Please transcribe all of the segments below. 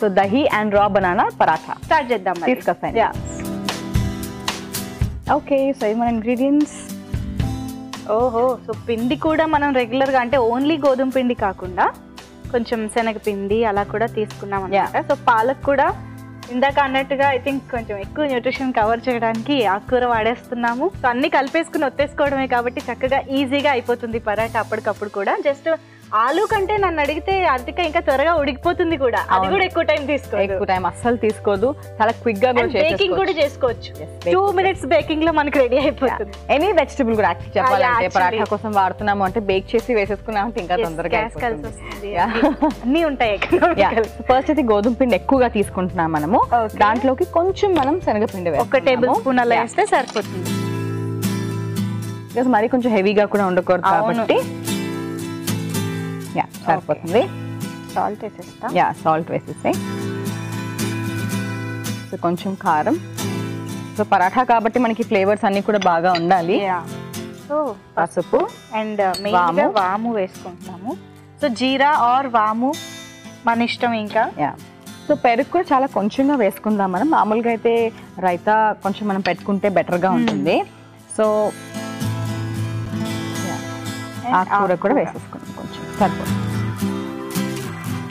So dahi and రా banana paratha start చేద్దాం. తీసుకొస్తాను. ఓకే, సో ఇవి మన ఇంగ్రీడియంట్స్. ఓహో, సో పిండి కూడా మనం రెగ్యులర్గా అంటే ఓన్లీ గోధుమ పిండి కాకుండా కొంచెం శనగపిండి అలా కూడా తీసుకున్నాం అన్నమాట. సో పాలకు కూడా ఇందాక అన్నట్టుగా ఐ థింక్ కొంచెం ఎక్కువ న్యూట్రిషన్ కవర్ చేయడానికి ఆకుకూర వాడేస్తున్నాము. సో అన్ని కలిపేసుకుని ఒత్తేసుకోవడమే కాబట్టి చక్కగా ఈజీగా అయిపోతుంది పరాటా. అప్పటికప్పుడు కూడా జస్ట్ ఆలు కంటే నన్ను అడిగితే అరటిక ఇంకా త్వరగా ఉడికిపోతుంది కూడా. అది కూడా ఎక్కువ టైం తీసుకోదు. ఎక్కువ టైం అస్సలు తీసుకోదు. చాలా క్విక్ గా బేకింగ్ కూడా చేసుకోవచ్చు. 2 minutes బేకింగ్ లో మనకి రెడీ అయిపోతుంది. ఎనీ వెజిటబుల్ కూడా యాక్చువల్లీ చెప్పాలంటే పరాఠా కోసం వాడుతున్నాము అంటే బేక్ చేసి వేసేసుకున్నామంటే ఇంకా తొందరగా అన్ని ఉంటాయి. ఫస్ట్ అయితే గోధుమ పిండి ఎక్కువగా తీసుకుంటున్నాం మనము. దాంట్లోకి కొంచెం మనం శనగపిండి వేస్తాం. 1 టేబుల్ స్పూన్ అలా వేస్తే సరిపోతుంది. మరి కొంచెం హెవీగా కూడా ఉండకూడదు కాబట్టి సరిపోతుంది. సాల్ట్ వేసేస్తా. సాల్ట్ వేసేసి సో కొంచెం కారం. సో పరాఠా కాబట్టి మనకి ఫ్లేవర్స్ అన్ని కూడా బాగా ఉండాలి. సో పసుపు అండ్ మెయిన్గా వాము వేసుకుంటున్నాము. సో జీరా ఆర్ వాము మన ఇష్టం. ఇంకా సో పెరుగు కూడా చాలా కొంచెంగా వేసుకుందాం మనం. మామూలుగా అయితే రైతా కొంచెం మనం పెట్టుకుంటే బెటర్గా ఉంటుంది. సో ఆకుకూర కూడా వేసేసుకుందాం కొంచెం సరిపోతుంది.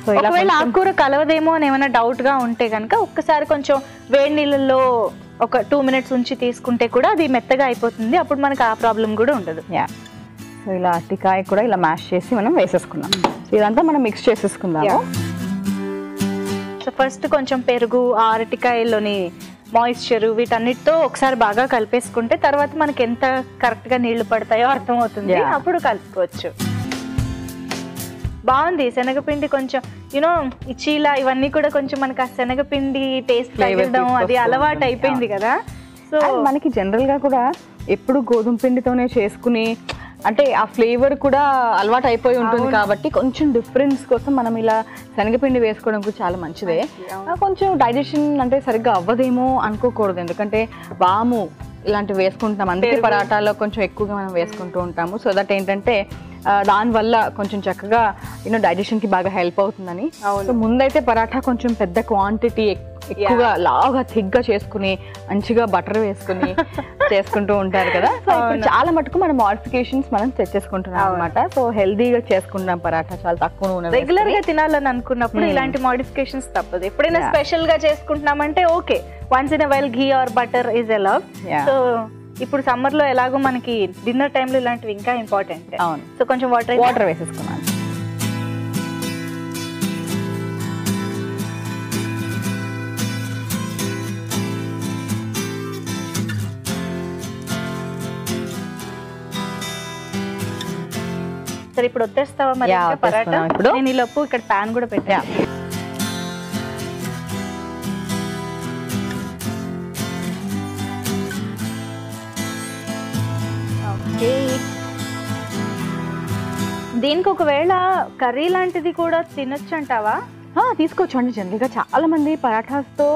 సో ఒకవేళ ఆకుకూర కలవదేమో అని ఏమైనా డౌట్ గా ఉంటే కనుక ఒక్కసారి కొంచెం వేడి నీళ్ళల్లో ఒక 2 minutes ఉంచి తీసుకుంటే కూడా అది మెత్తగా అయిపోతుంది. అప్పుడు మనకి ఆ ప్రాబ్లం కూడా ఉండదు. సో ఇలా అరటికాయ కూడా ఇలా మ్యాష్ చేసి మనం వేసేసుకున్నాం. ఇదంతా మనం మిక్స్ చేసేసుకుందాము. సో ఫస్ట్ కొంచెం పెరుగు, ఆ అరటికాయలోని మాయిశ్చర్ వీటన్నిటితో ఒకసారి బాగా కలిపేసుకుంటే తర్వాత మనకి ఎంత కరెక్ట్ గా నీళ్లు పడతాయో అర్థమవుతుంది. అప్పుడు కలుపుకోవచ్చు. బాగుంది. శనగపిండి కొంచెం యూనో ఈ చీలా ఇవన్నీ కూడా కొంచెం మనకి ఆ శనగపిండి టేస్ట్ తగ్గడం అది అలవాటు అయిపోయింది కదా. సో మనకి జనరల్ గా కూడా ఎప్పుడు గోధుమ పిండితోనే చేసుకుని అంటే ఆ ఫ్లేవర్ కూడా అలవాటు అయిపోయి ఉంటుంది కాబట్టి కొంచెం డిఫరెన్స్ కోసం మనం ఇలా శనగపిండి వేసుకోవడం కూడా చాలా మంచిదే. కొంచెం డైజెషన్ అంటే సరిగ్గా అవ్వదేమో అనుకోకూడదు. ఎందుకంటే వాము ఇలాంటివి వేసుకుంటాం. అందుకే పరాటాలో కొంచెం ఎక్కువగా మనం వేసుకుంటూ ఉంటాము. సో దట్ ఏంటంటే దానివల్ల కొంచెం చక్కగా డైజెషన్కి బాగా హెల్ప్ అవుతుందని. సో ముందైతే పరాఠా కొంచెం పెద్ద క్వాంటిటీ ఎక్కువగా లాగా థిక్గా చేసుకుని మంచిగా బటర్ వేసుకుని చేసుకుంటూ ఉంటారు కదా. సో ఇప్పుడు చాలా మటుకు మన మోడిఫికేషన్స్ మనం తెచ్చేసుకుంటున్నాం అనమాట. సో హెల్దీగా చేసుకుంటాం పరాఠా చాలా తక్కువ నూనె. రెగ్యులర్ గా తినాలని అనుకున్నప్పుడు ఇలాంటి మోడిఫికేషన్స్ తప్పదు. ఎప్పుడైనా స్పెషల్ గా చేసుకుంటున్నామంటే okay, once in a while ghee or butter is allowed. So ఇప్పుడు సమ్మర్ లో ఎలాగో మనకి డిన్నర్ టైంలో ఇలాంటివి ఇంకా ఇంపార్టెంట్. అవును. సో కొంచెం వాటర్ వేసేసుకున్నాను. సరే ఇప్పుడు వచ్చేస్తావా మరి పరాటా? నేను ఈ లోపు ఇక్కడ ప్యాన్ కూడా పెట్టా. దీనికి ఒకవేళ కర్రీ లాంటిది కూడా తినొచ్చు అంటావా? తీసుకోవచ్చు అండి. జనరల్గా చాలా మంది పరాఠాస్తో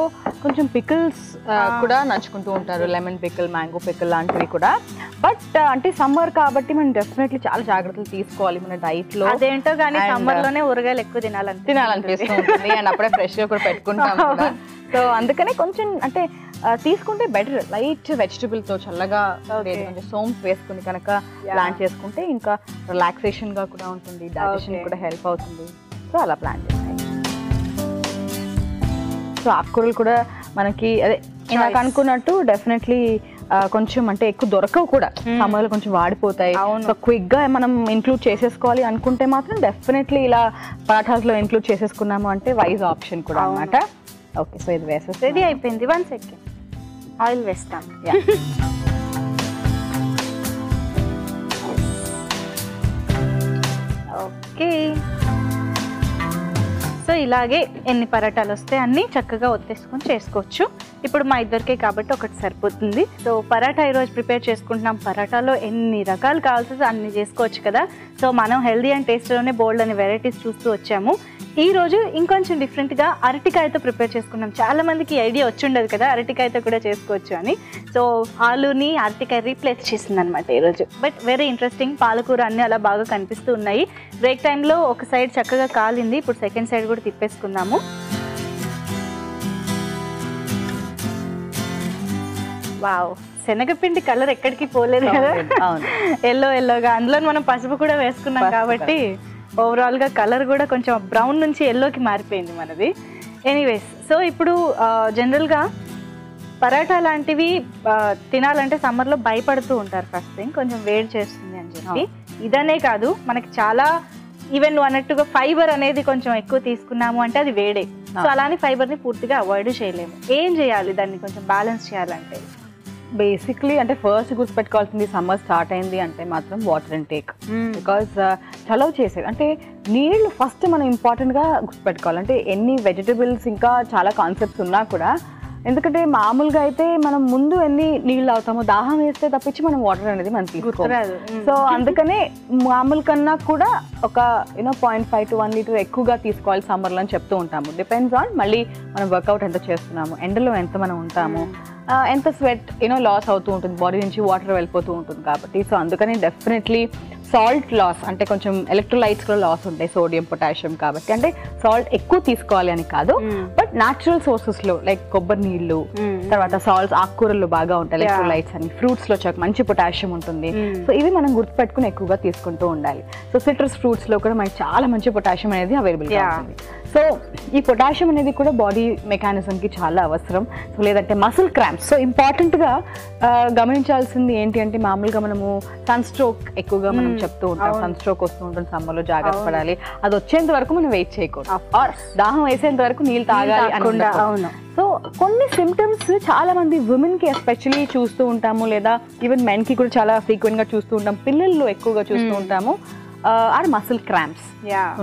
కొంచెం పికిల్స్ కూడా నచ్చుకుంటూ ఉంటారు. లెమన్ పికిల్, మ్యాంగో పికిల్ లాంటివి కూడా. బట్ అంటే సమ్మర్ కాబట్టి మనం డెఫినెట్లీ చాలా జాగ్రత్తలు తీసుకోవాలి మన డైట్ లో. అదేంటో కానీ సమ్మర్ లోనే ఊరగాయలు ఎక్కువ తినాలనిపిస్తుంది. అండ్ అప్పుడే ఫ్రెష్ గా కూడా పెట్టుకుంటాం కూడా. సో అందుకనే కొంచెం అంటే తీసుకుంటే బెటర్. లైట్ వెజిటబుల్ తో చల్లగా కొంచెం సోంపు వేసుకుని కనుక ప్లాన్ చేసుకుంటే ఇంకా రిలాక్సేషన్ గా కూడా ఉంటుంది, డైజెషన్ కూడా హెల్ప్ అవుతుంది. సో అలా ప్లాన్ చేస్తాయి. సో ఆకుకూరలు కూడా మనకి అదే నాకు అనుకున్నట్టు డెఫినెట్లీ కొంచెం అంటే ఎక్కువ దొరకవు కూడా. సమ్మర్లో కొంచెం వాడిపోతాయి. సో క్విక్ గా మనం ఇంక్లూడ్ చేసేసుకోవాలి అనుకుంటే మాత్రం డెఫినెట్లీ ఇలా పరాఠాస్ లో ఇంక్లూడ్ చేసేసుకున్నాము అంటే వైజ్ ఆప్షన్ కూడా అన్నమాట. ఓకే, సో ఇది వేసేసి రెడీ అయిపోయింది. 1 second ఆయిల్ వేస్తాం. ఓకే, సో ఇలాగే ఎన్ని పరాటాలు వస్తే అన్ని చక్కగా ఒత్తేసుకొని చేసుకోవచ్చు. ఇప్పుడు మా ఇద్దరికే కాబట్టి ఒకటి సరిపోతుంది. సో పరాటా ఈరోజు ప్రిపేర్ చేసుకుంటున్నాం. పరాటాలో ఎన్ని రకాలు కావాల్సి అన్ని చేసుకోవచ్చు కదా. సో మనం హెల్దీ అండ్ టేస్ట్లోనే బోల్డ్ అనే వెరైటీస్ చూస్తూ వచ్చాము. ఈ రోజు ఇంకొంచెం డిఫరెంట్గా అరటికాయతో ప్రిపేర్ చేసుకున్నాం. చాలా మందికి ఐడియా వచ్చి ఉండదు కదా అరటికాయతో కూడా చేసుకోవచ్చు అని. సో ఆలుని అరటికాయ రీప్లేస్ చేసింది అనమాట ఈరోజు. But very interesting. పాలకూర అన్నీ అలా బాగా కనిపిస్తూ ఉన్నాయి. బ్రేక్ టైంలో ఒక సైడ్ చక్కగా కాలింది. ఇప్పుడు సెకండ్ సైడ్ కూడా తిప్పేసుకుందాము. వావ్, శనగపిండి కలర్ ఎక్కడికి పోలేదు కదా. అవును, ఎల్లోగా అందులో మనం పసుపు కూడా వేసుకున్నాం కాబట్టి ఓవరాల్ గా కలర్ కూడా కొంచెం బ్రౌన్ నుంచి ఎల్లోకి మారిపోయింది మనది. ఎనీవేస్, సో ఇప్పుడు జనరల్ గా పరాటా లాంటివి తినాలంటే సమ్మర్ లో భయపడుతూ ఉంటారు. ఫస్ట్ థింగ్ కొంచెం వేడి చేస్తుంది అని చెప్పి. ఇదనే కాదు, మనకి చాలా ఈవెన్ నువ్వు అన్నట్టుగా ఫైబర్ అనేది కొంచెం ఎక్కువ తీసుకున్నాము అంటే అది వేడే. సో అలానే ఫైబర్ ని పూర్తిగా అవాయిడ్ చేయలేము. ఏం చేయాలి దాన్ని కొంచెం బ్యాలెన్స్ చేయాలంటే? బేసిక్లీ అంటే ఫస్ట్ గుర్తుపెట్టుకోవాల్సింది, సమ్మర్ స్టార్ట్ అయింది అంటే మాత్రం వాటర్ ఇంటేక్. బికాజ్ చలవ చేసేది అంటే నీళ్ళు ఫస్ట్ మనం ఇంపార్టెంట్గా గుర్తుపెట్టుకోవాలి. అంటే ఎన్ని వెజిటబుల్స్ ఇంకా చాలా కాన్సెప్ట్స్ ఉన్నా కూడా, ఎందుకంటే మామూలుగా అయితే మనం ముందు ఎన్ని నీళ్ళు అవుతామో దాహం వేస్తే తప్పించి మనం వాటర్ అనేది మనం తీసుకోవాలి. సో అందుకనే మామూలు కన్నా కూడా ఒక 0.5 to 1 లీటర్ ఎక్కువగా తీసుకోవాలి సమ్మర్లో అని చెప్తూ ఉంటాము. డిపెండ్స్ ఆన్ మళ్ళీ మనం వర్కౌట్ ఎంత చేస్తున్నాము, ఎండలో ఎంత మనం ఉంటాము, ఎంత స్వెట్ లాస్ అవుతూ ఉంటుంది, బాడీ నుంచి వాటర్ వెళ్ళిపోతూ ఉంటుంది కాబట్టి. సో అందుకని డెఫినెట్లీ సాల్ట్ లాస్ అంటే కొంచెం ఎలక్ట్రోలైట్స్ కూడా లాస్ ఉంటాయి, సోడియం పొటాషియం. కాబట్టి అంటే సాల్ట్ ఎక్కువ తీసుకోవాలి అని కాదు, బట్ న్యాచురల్ సోర్సెస్ లో లైక్ కొబ్బరి నీళ్లు, తర్వాత సాల్ట్స్, ఆకుకూరలు బాగా ఉంటాయి ఎలక్ట్రోలైట్స్ అని, ఫ్రూట్స్ లో మంచి పొటాషియం ఉంటుంది. సో ఇవి మనం గుర్తుపెట్టుకుని ఎక్కువగా తీసుకుంటూ ఉండాలి. సో సిట్రస్ ఫ్రూట్స్ లో కూడా మనకి చాలా మంచి పొటాషియం అనేది అవైలబుల్ గా ఉంటుంది. సో ఈ పొటాషియం అనేది కూడా బాడీ మెకానిజం కి చాలా అవసరం. సో లేదంటే మసిల్ క్రాంప్స్. సో ఇంపార్టెంట్ గా గమనించాల్సింది ఏంటి అంటే, మామూలుగా మనము సన్ స్ట్రోక్ ఎక్కువగా మనం చెప్తూ ఉంటాం. సన్ స్ట్రోక్ వస్తూ ఉంటుంది సమ్మర్ లో, జాగ్రత్త పడాలి. అది వచ్చేంత వరకు మనం వెయిట్ చేయకూడదు, దాహం వేసేంత వరకు నీళ్ళు తాగాలి అనుకుంటా. సో కొన్ని సిమ్టమ్స్ చాలా మంది విమెన్ కి ఎస్పెషల్లీ చూస్తూ ఉంటాము, లేదా ఈవెన్ మెన్ కి కూడా చాలా ఫ్రీక్వెంట్ గా చూస్తూ ఉంటాం, పిల్లల్లో ఎక్కువగా చూస్తూ ఉంటాము. ఆర్ మసిల్ క్రాంప్స్,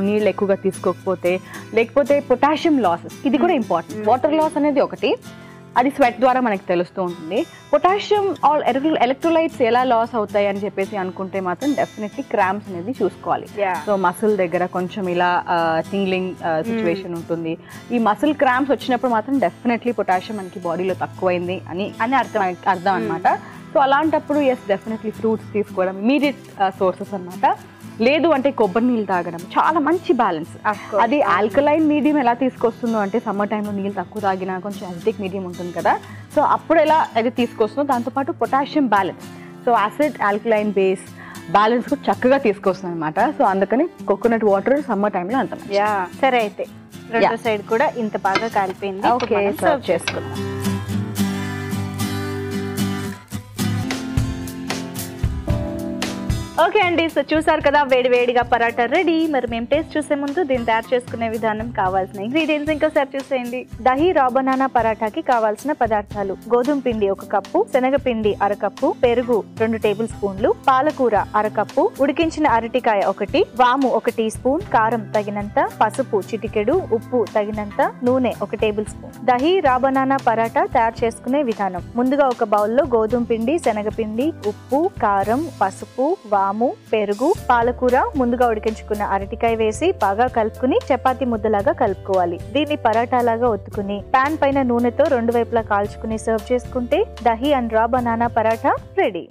నీళ్ళు ఎక్కువగా తీసుకోకపోతే, లేకపోతే పొటాషియం లాసెస్. ఇది కూడా ఇంపార్టెంట్. వాటర్ లాస్ అనేది ఒకటి, అది స్వెట్ ద్వారా మనకి తెలుస్తూ ఉంటుంది. పొటాషియం ఆల్ ఎలక్ట్రోలైట్స్ ఎలా లాస్ అవుతాయి అని చెప్పేసి అనుకుంటే మాత్రం డెఫినెట్లీ క్రాంప్స్ అనేది చూసుకోవాలి. సో మసిల్ దగ్గర కొంచెం ఇలా టింగ్లింగ్ సిచ్యువేషన్ ఉంటుంది. ఈ మసిల్ క్రాంప్స్ వచ్చినప్పుడు మాత్రం డెఫినెట్లీ పొటాషియం మనకి బాడీలో తక్కువైంది అని అర్థం అనమాట. సో అలాంటప్పుడు ఎస్, డెఫినెట్లీ ఫ్రూట్స్ తీసుకోవడం ఇమీడియట్ సోర్సెస్ అనమాట. లేదు అంటే కొబ్బరి నీళ్ళు తాగడం చాలా మంచి బ్యాలెన్స్. అది ఆల్కలైన్ మీడియం ఎలా తీసుకొస్తుందో అంటే, సమ్మర్ టైంలో నీళ్ళు తక్కువ తాగినా కొంచెం అసిడిక్ మీడియం ఉంటుంది కదా, సో అప్పుడు ఎలా అయితే తీసుకొస్తుందో దాంతోపాటు potassium balance. So acid alkaline base balance కూడా చక్కగా తీసుకొస్తుంది అనమాట. సో అందుకని కోకోనట్ వాటర్ సమ్మర్ టైంలో అంత మంచిది. సరే, అయితే రెండో సైడ్ కూడా ఇంత బాగా కాలిపోయింది. ఓకే, సర్వ్ చేసుకుందాం. ఓకే అండి, సో చూసారు కదా వేడివేడిగా పరాటా రెడీ. మరి మేము టేస్ట్ చూసే ముందు దీన్ని తయారు చేసుకునే విధానం, కావాల్సిన ఇంగ్రీడియంట్స్ ఇంకోసారి చూసేయండి. దహీ రా బనానా పరాటాకి కావాల్సిన పదార్థాలు: గోధుమ పిండి 1 కప్పు, శనగపిండి 1/2 కప్పు, పెరుగు 2 టేబుల్ స్పూన్లు, పాలకూర 1/2 కప్పు, ఉడికించిన అరటికాయ 1, వాము 1 టీ స్పూన్, కారం తగినంత, పసుపు చిటికెడు, ఉప్పు తగినంత, నూనె 1 టేబుల్ స్పూన్. దహీ రా బనానా పరాటా తయారు చేసుకునే విధానం: ముందుగా ఒక బౌల్లో గోధుమ పిండి, శనగపిండి, ఉప్పు, కారం, పసుపు, వాము, పెరుగు, పాలకూర, ముందుగా ఉడికించుకున్న అరటికాయ వేసి బాగా కలుపుకుని చపాతీ ముద్దలాగా కలుపుకోవాలి. దీన్ని పరాటాలాగా ఒత్తుకుని పాన్ పైన నూనెతో 2 వైపులా కాల్చుకుని సర్వ్ చేసుకుంటే దహీ అండ్ రా బనానా పరాటా రెడీ.